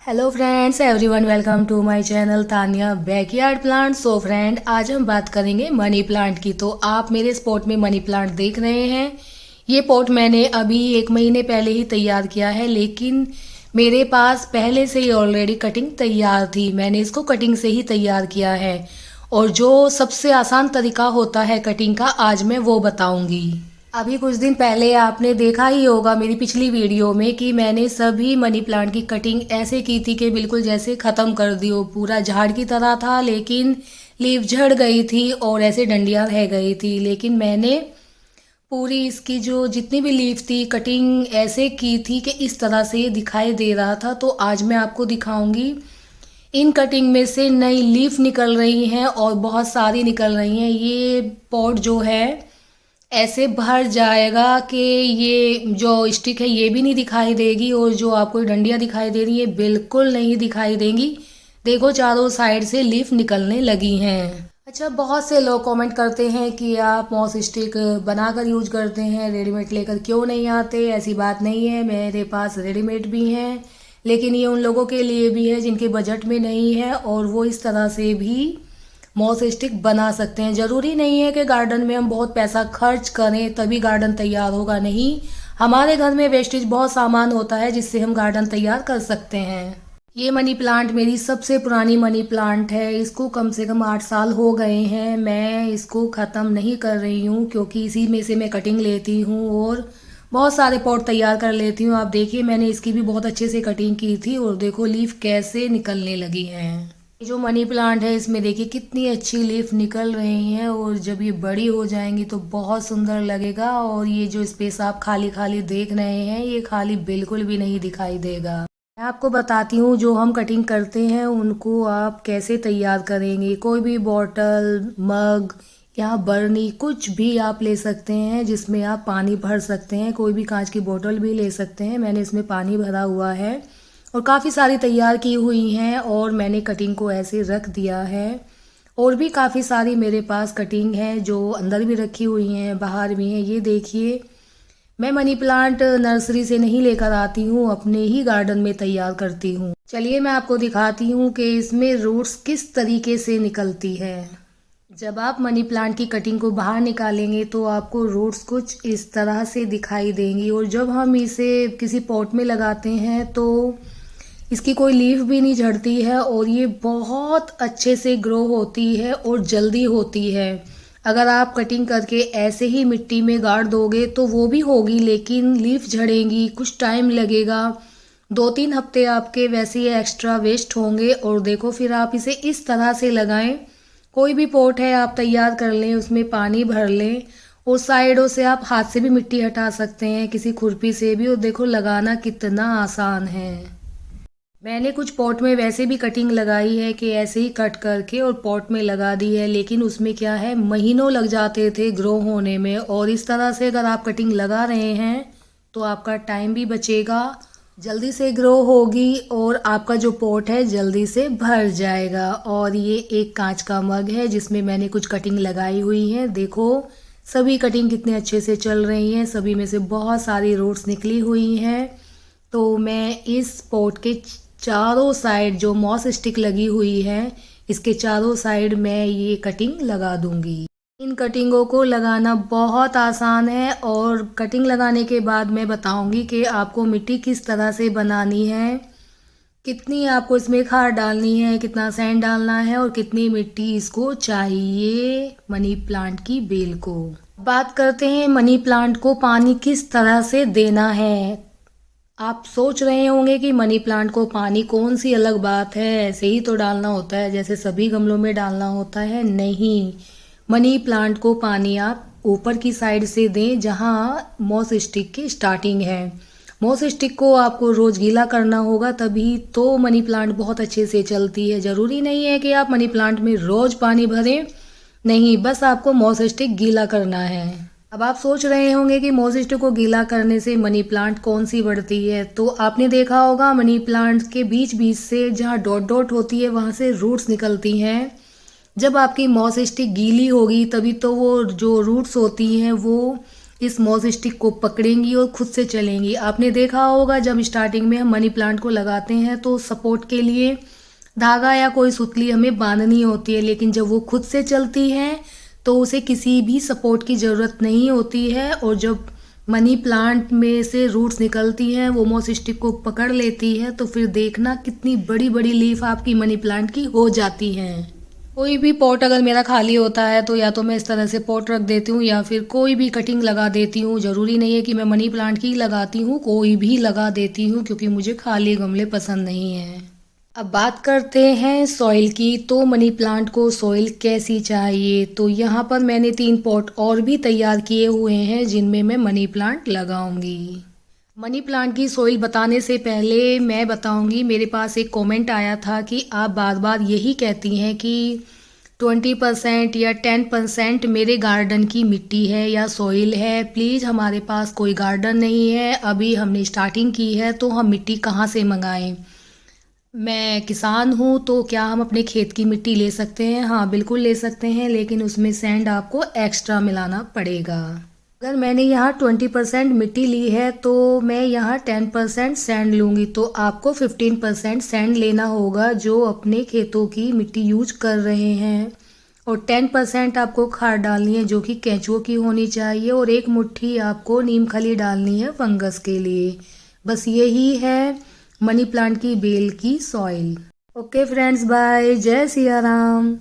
Hello friends, everyone welcome to my channel Tania backyard plant. So friend, आज हम बात करेंगे मनी प्लांट की। तो आप मेरे स्पॉट में मनी प्लांट देख रहे हैं। ये पॉट मैंने अभी 1 महीने पहले ही तैयार किया है, लेकिन मेरे पास पहले से ही ऑलरेडी कटिंग तैयार थी। मैंने इसको कटिंग से ही तैयार किया है, और जो सबसे आसान तरीका होता है कटिंग का, आज मैं वो बताऊंगी। अभी कुछ दिन पहले आपने देखा ही होगा मेरी पिछली वीडियो में कि मैंने सभी मनी प्लांट की कटिंग ऐसे की थी कि बिल्कुल जैसे ख़त्म कर दी हो। पूरा झाड़ की तरह था, लेकिन लीफ झड़ गई थी और ऐसे डंडियां रह गई थी। लेकिन मैंने पूरी इसकी जो जितनी भी लीफ थी कटिंग ऐसे की थी कि इस तरह से ये दिखाई दे रहा था। तो आज मैं आपको दिखाऊंगी। इन कटिंग में से नई लीफ निकल रही हैं और बहुत सारी निकल रही हैं। ये पॉट जो है ऐसे भर जाएगा कि ये जो स्टिक है ये भी नहीं दिखाई देगी, और जो आपको डंडियां दिखाई दे रही है बिल्कुल नहीं दिखाई देंगी। देखो, चारों साइड से लीफ निकलने लगी हैं। अच्छा, बहुत से लोग कमेंट करते हैं कि आप मॉस स्टिक बनाकर यूज करते हैं, रेडीमेड लेकर क्यों नहीं आते। ऐसी बात नहीं है, मेरे पास रेडीमेड भी हैं, लेकिन ये उन लोगों के लिए भी है जिनके बजट में नहीं है, और वो इस तरह से भी मॉस स्टिक बना सकते हैं। ज़रूरी नहीं है कि गार्डन में हम बहुत पैसा खर्च करें तभी गार्डन तैयार होगा। नहीं, हमारे घर में वेस्टेज बहुत सामान होता है जिससे हम गार्डन तैयार कर सकते हैं। ये मनी प्लांट मेरी सबसे पुरानी मनी प्लांट है। इसको कम से कम 8 साल हो गए हैं। मैं इसको ख़त्म नहीं कर रही हूँ, क्योंकि इसी में से मैं कटिंग लेती हूँ और बहुत सारे पॉट तैयार कर लेती हूँ। आप देखिए, मैंने इसकी भी बहुत अच्छे से कटिंग की थी, और देखो लीफ कैसे निकलने लगी हैं। ये जो मनी प्लांट है इसमें देखिए कितनी अच्छी लीफ निकल रही हैं, और जब ये बड़ी हो जाएंगी तो बहुत सुंदर लगेगा। और ये जो स्पेस आप खाली खाली देख रहे हैं, ये खाली बिल्कुल भी नहीं दिखाई देगा। मैं आपको बताती हूँ, जो हम कटिंग करते हैं उनको आप कैसे तैयार करेंगे। कोई भी बॉटल, मग या बर्नी कुछ भी आप ले सकते हैं जिसमें आप पानी भर सकते हैं। कोई भी कांच की बोतल भी ले सकते हैं। मैंने इसमें पानी भरा हुआ है और काफ़ी सारी तैयार की हुई हैं, और मैंने कटिंग को ऐसे रख दिया है। और भी काफ़ी सारी मेरे पास कटिंग है जो अंदर भी रखी हुई हैं, बाहर भी हैं। ये देखिए, मैं मनी प्लांट नर्सरी से नहीं लेकर आती हूँ, अपने ही गार्डन में तैयार करती हूँ। चलिए मैं आपको दिखाती हूँ कि इसमें रूट्स किस तरीके से निकलती है। जब आप मनी प्लांट की कटिंग को बाहर निकालेंगे तो आपको रूट्स कुछ इस तरह से दिखाई देंगी, और जब हम इसे किसी पॉट में लगाते हैं तो इसकी कोई लीफ भी नहीं झड़ती है, और ये बहुत अच्छे से ग्रो होती है और जल्दी होती है। अगर आप कटिंग करके ऐसे ही मिट्टी में गाड़ दोगे तो वो भी होगी, लेकिन लीफ झड़ेंगी, कुछ टाइम लगेगा। 2-3 हफ्ते आपके वैसे ही एक्स्ट्रा वेस्ट होंगे। और देखो, फिर आप इसे इस तरह से लगाएं। कोई भी पॉट है आप तैयार कर लें, उसमें पानी भर लें, और साइडों से आप हाथ से भी मिट्टी हटा सकते हैं, किसी खुरपी से भी। और देखो, लगाना कितना आसान है। मैंने कुछ पॉट में वैसे भी कटिंग लगाई है कि ऐसे ही कट करके और पॉट में लगा दी है, लेकिन उसमें क्या है, महीनों लग जाते थे ग्रो होने में। और इस तरह से अगर आप कटिंग लगा रहे हैं तो आपका टाइम भी बचेगा, जल्दी से ग्रो होगी, और आपका जो पॉट है जल्दी से भर जाएगा। और ये एक कांच का मग है जिसमें मैंने कुछ कटिंग लगाई हुई है। देखो, सभी कटिंग कितने अच्छे से चल रही हैं, सभी में से बहुत सारी रूट्स निकली हुई हैं। तो मैं इस पॉट के चारों साइड जो मॉस स्टिक लगी हुई है, इसके चारों साइड मैं ये कटिंग लगा दूंगी। इन कटिंगों को लगाना बहुत आसान है, और कटिंग लगाने के बाद मैं बताऊंगी कि आपको मिट्टी किस तरह से बनानी है, कितनी आपको इसमें खाद डालनी है, कितना सैंड डालना है, और कितनी मिट्टी इसको चाहिए मनी प्लांट की बेल को। बात करते हैं मनी प्लांट को पानी किस तरह से देना है। आप सोच रहे होंगे कि मनी प्लांट को पानी कौन सी अलग बात है, ऐसे ही तो डालना होता है जैसे सभी गमलों में डालना होता है। नहीं, मनी प्लांट को पानी आप ऊपर की साइड से दें, जहाँ मॉस स्टिक की स्टार्टिंग है। मॉस स्टिक को आपको रोज गीला करना होगा, तभी तो मनी प्लांट बहुत अच्छे से चलती है। ज़रूरी नहीं है कि आप मनी प्लांट में रोज पानी भरें, नहीं, बस आपको मॉस स्टिक गीला करना है। अब आप सोच रहे होंगे कि मॉस स्टिक को गीला करने से मनी प्लांट कौन सी बढ़ती है। तो आपने देखा होगा मनी प्लांट के बीच बीच से जहाँ डॉट डॉट होती है वहाँ से रूट्स निकलती हैं। जब आपकी मॉस स्टिक गीली होगी तभी तो वो जो रूट्स होती हैं वो इस मॉस स्टिक को पकड़ेंगी और खुद से चलेंगी। आपने देखा होगा जब स्टार्टिंग में हम मनी प्लांट को लगाते हैं तो सपोर्ट के लिए धागा या कोई सुतली हमें बांधनी होती है, लेकिन जब वो खुद से चलती है तो उसे किसी भी सपोर्ट की ज़रूरत नहीं होती है। और जब मनी प्लांट में से रूट्स निकलती हैं वो मॉस स्टिक को पकड़ लेती है, तो फिर देखना कितनी बड़ी बड़ी लीफ आपकी मनी प्लांट की हो जाती हैं। कोई भी पॉट अगर मेरा खाली होता है तो या तो मैं इस तरह से पॉट रख देती हूँ या फिर कोई भी कटिंग लगा देती हूँ। ज़रूरी नहीं है कि मैं मनी प्लांट की लगाती हूँ, कोई भी लगा देती हूँ क्योंकि मुझे खाली गमले पसंद नहीं हैं। अब बात करते हैं सॉइल की। तो मनी प्लांट को सॉइल कैसी चाहिए, तो यहाँ पर मैंने 3 पॉट और भी तैयार किए हुए हैं जिनमें मैं मनी प्लांट लगाऊंगी। मनी प्लांट की सॉइल बताने से पहले मैं बताऊंगी, मेरे पास एक कमेंट आया था कि आप बार बार यही कहती हैं कि 20% या 10% मेरे गार्डन की मिट्टी है या सॉइल है। प्लीज़ हमारे पास कोई गार्डन नहीं है, अभी हमने स्टार्टिंग की है तो हम मिट्टी कहाँ से मंगाएं। मैं किसान हूँ तो क्या हम अपने खेत की मिट्टी ले सकते हैं? हाँ बिल्कुल ले सकते हैं, लेकिन उसमें सैंड आपको एक्स्ट्रा मिलाना पड़ेगा। अगर मैंने यहाँ 20% मिट्टी ली है तो मैं यहाँ 10% सैंड लूँगी, तो आपको 15% सैंड लेना होगा जो अपने खेतों की मिट्टी यूज कर रहे हैं। और 10% आपको खाद डालनी है जो कि केंचुओं की होनी चाहिए, और 1 मुट्ठी आपको नीम खली डालनी है फंगस के लिए। बस यही है मनी प्लांट की बेल की सॉइल। ओके फ्रेंड्स, बाय, जय सिया राम।